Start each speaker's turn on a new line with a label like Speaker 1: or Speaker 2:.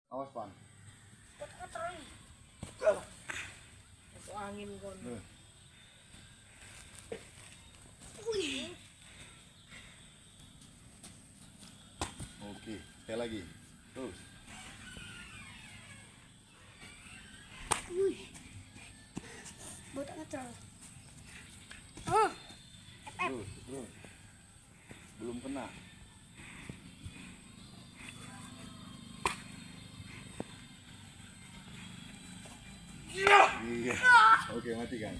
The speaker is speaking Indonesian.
Speaker 1: Awas pan.
Speaker 2: Masuk angin kon.
Speaker 1: Oke, sekali lagi. Terus.
Speaker 3: Botak ngetrol. Oh.
Speaker 1: Terus. Belum kena. Iya. Oke, matikan.